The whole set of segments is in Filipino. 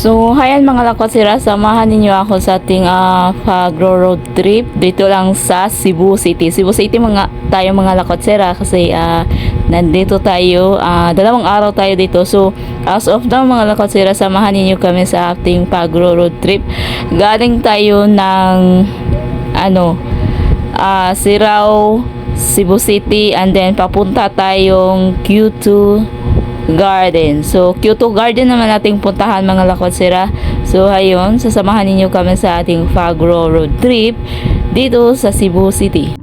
So, hayan mga lakotsira, samahan ninyo ako sa ating pag-road trip dito lang sa Cebu City. Cebu City tayo mga lakotsira kasi nandito tayo, 2 araw tayo dito. So, as of now mga lakotsira, samahan ninyo kami sa ating pag-road trip. Galing tayo ng Sirao, Cebu City, and then papunta tayong Q2 Garden. So, Q2 Garden naman nating puntahan mga lakotsira. So, ayun, sasamahan ninyo kami sa ating Fagro road trip dito sa Cebu City.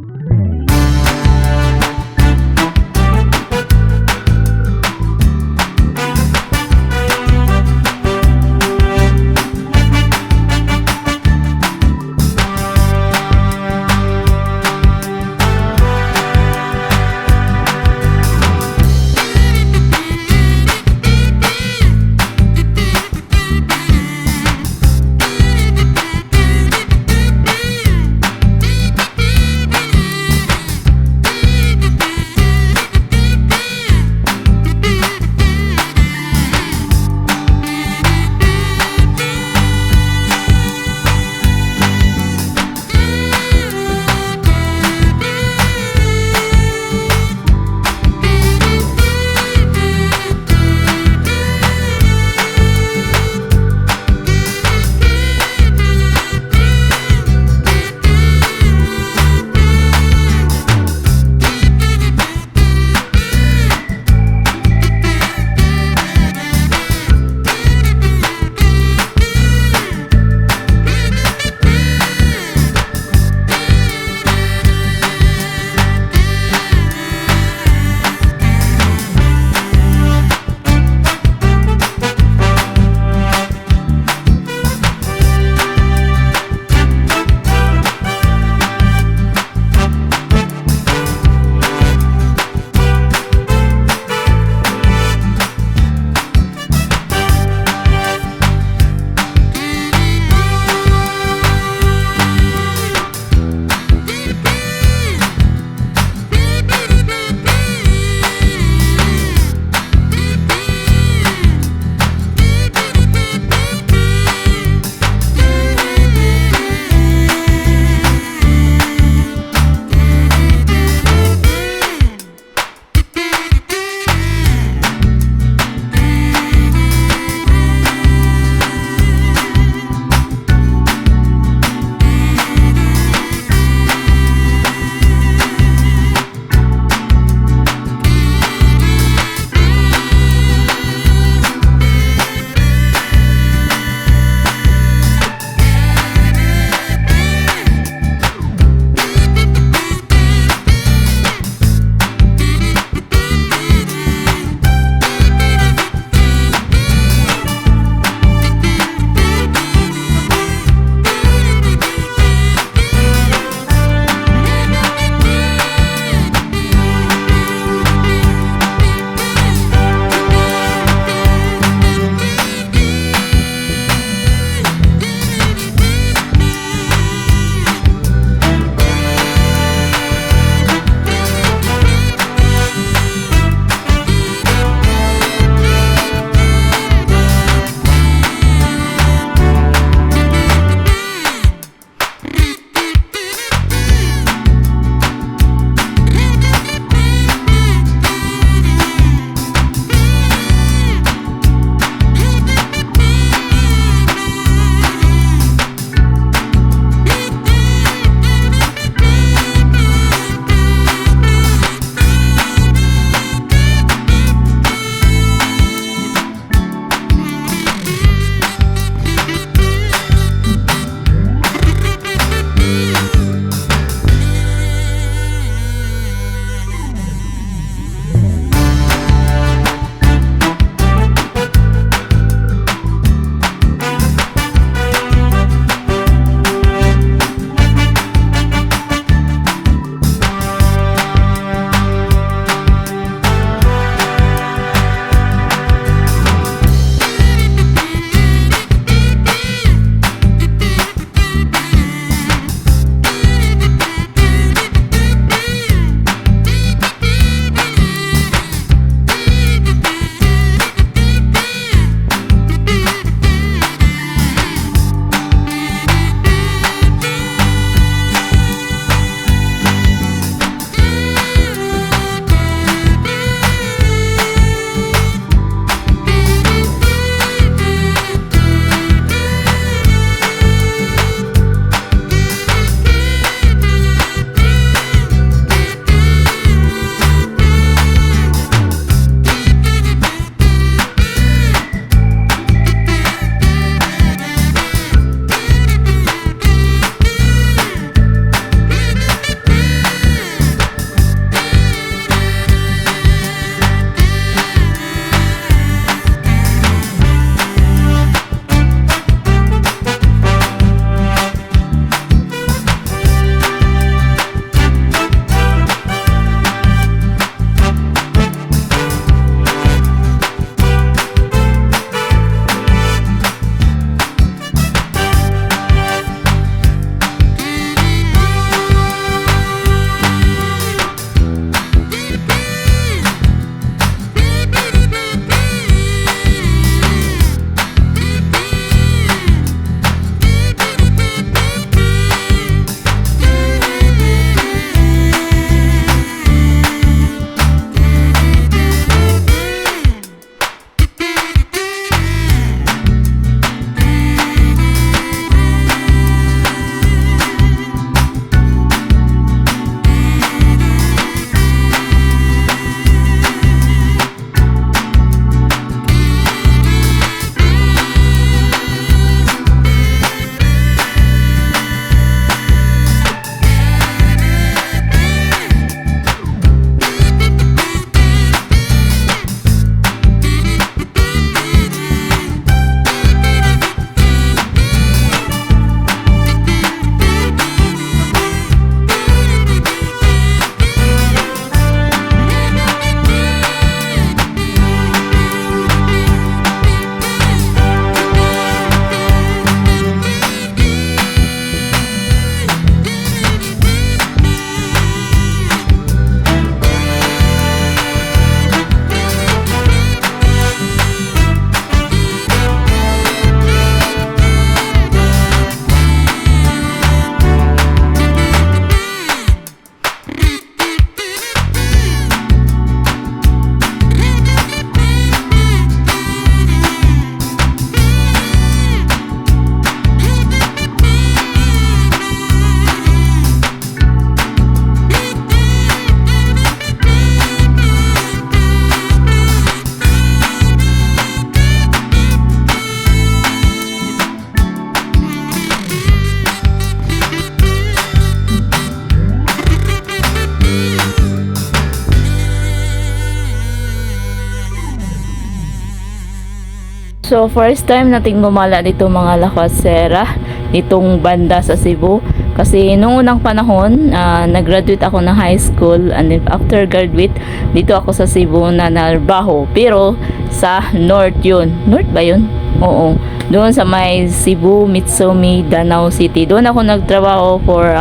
So, first time nating gumala dito mga lakwatsera, ditong banda sa Cebu. Kasi nung unang panahon, nag-graduate ako ng high school and then after graduate, dito ako sa Cebu na narbaho. Pero sa North yun. North ba yun? Oo. Doon sa may Cebu, Mitsumi, Danau City. Doon ako nagtrabaho for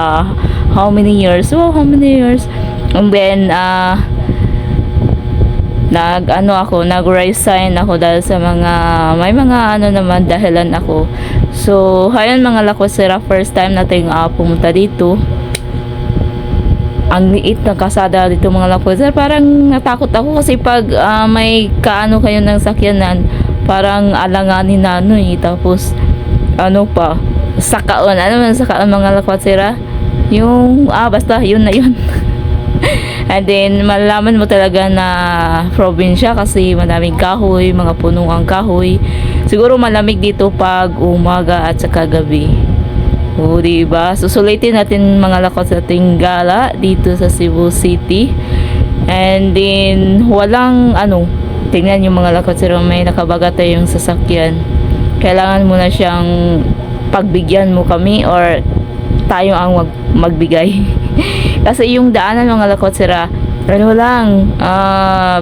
how many years? Oh, how many years? And then, nag-resign ako dahil sa may mga naman dahilan ako. So, ayun mga lakwatsera, first time nating pumunta dito. Ang liit ng kasada dito mga lakwatsera, parang natakot ako kasi pag may kayo ng sakyanan, parang alanganin na tapos pa, sakaon, sakaon mga lakwatsera? Yung, basta yun na yun. And then, malalaman mo talaga na probinsya kasi maraming kahoy, mga punong ang kahoy. Siguro malamig dito pag umaga at saka gabi. O, diba? Susulitin natin mga lakot sa ating gala dito sa Cebu City. And then, walang tingnan yung mga lakot sila, may nakabagat yung sasakyan. Kailangan mo na siyang pagbigyan mo kami or tayo ang magbigay. Kasi yung daanan mga lakwatsera, lang,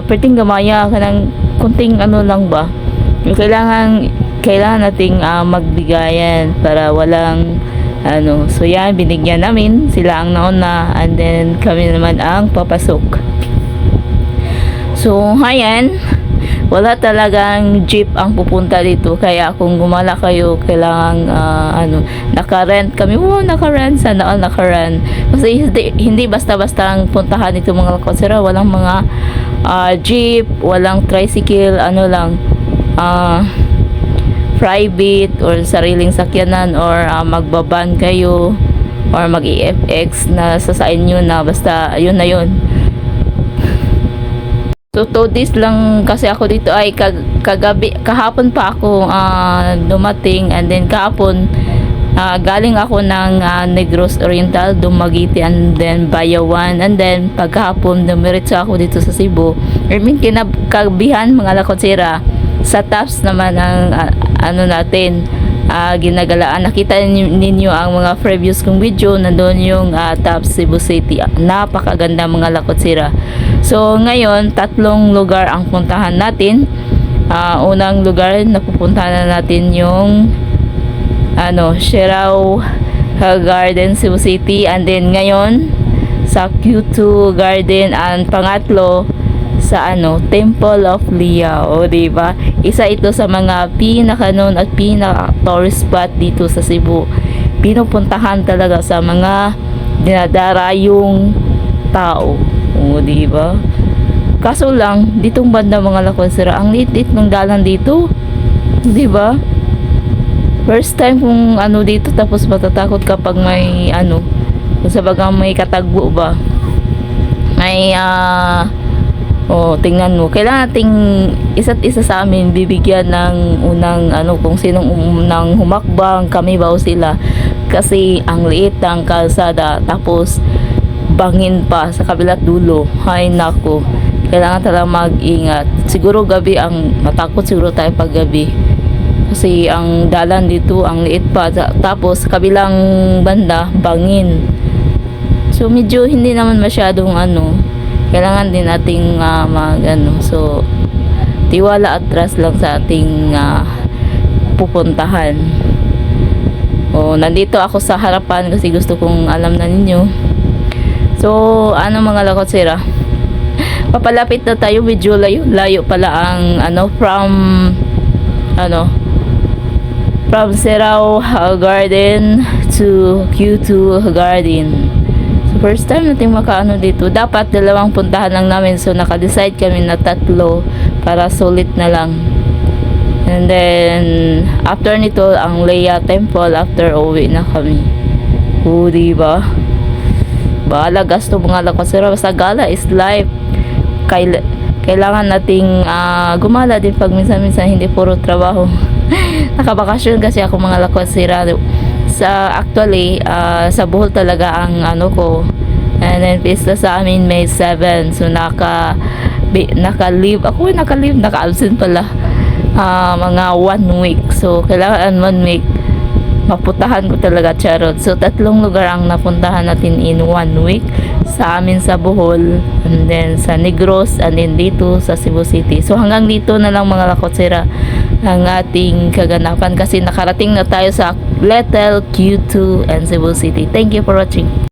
perting gamaya ka ng kunting lang ba. Yung kailangan nating magbigayan para walang so yan, binigyan namin sila ang nauna and then kami naman ang papasok. So ayan, wala talagang jeep ang pupunta dito, kaya kung gumala kayo kailangan naka-rent kami. Naka-rent, sana all naka-rent kasi hindi basta-basta ang puntahan dito mga lakwatsera. Walang mga jeep, walang tricycle, lang private or sariling sakyanan or magbaban kayo or mag-EFX na sa inyo na basta yun na yun. So, to this lang kasi ako dito ay kahapon pa ako dumating and then kahapon galing ako ng Negros Oriental, Dumaguete and then Bayawan and then pagkahapon dumiretso ako dito sa Cebu. Kinakabihan mga lakwatsera, sa Taps naman ang natin ginagalaan. Nakita ninyo ang mga previous kong video, nandoon yung Taps Cebu City. Napakaganda mga lakwatsera. So ngayon, 3 lugar ang puntahan natin. Unang lugar na pupuntahan na natin yung Sherao Garden Cebu City, and then ngayon sa Q2 Garden, and pangatlo sa Temple of Liyao. O diba? Isa ito sa mga pinaka-known at pinaka-tourist spot dito sa Cebu. Pinupuntahan talaga sa mga dinadarayong tao. O diba? Kaso lang, ditong banda mga lakwatsera, ang liit-liit ng dalan dito. Diba? First time kung dito, tapos matatakot kapag may sa bagang may katagbo ba. May tingnan mo, kailangan nating isa't isa sa amin bibigyan ng unang kung sinong unang humakbang, kami ba o sila, kasi ang liit ng kalsada tapos bangin pa sa kabilat dulo. Hay nako, kailangan talaga mag-ingat. Siguro gabi ang matakot siguro tayo pag gabi kasi ang dalan dito ang liit pa, tapos kabilang banda bangin. So medyo hindi naman masyadong kailangan din nating so tiwala at trust lang sa ating pupuntahan. Nandito ako sa harapan kasi gusto kong alam na ninyo. So mga lakwatsera, papalapit na tayo, medyo layo pala ang from Sherao Garden to Q2 Garden. First time natin dito. Dapat 2 puntahan lang namin. So, naka-decide kami na 3 para sulit na lang. And then, after nito, ang Leia Temple, after uwi na kami. Diba? Bahala gasto mga lakwatsera. Basta gala is life. Kailangan nating gumala din pag minsan-minsan, hindi puro trabaho. Nakabakasyon kasi ako mga lakwatsera. Actually, sa Bohol talaga ang ko. And then pista sa amin May 7. So naka-leave ako, naka-absent pala. mga 1 week. So kailangan 1 week maputahan ko talaga, charot. So 3 lugar ang napuntahan natin in 1 week. Sa amin sa Bohol, and then sa Negros, and then dito sa Cebu City. So hanggang dito na lang mga lakotsera ang ating kaganapan kasi nakarating na tayo sa Letel, Q2 and Cebu City. Thank you for watching.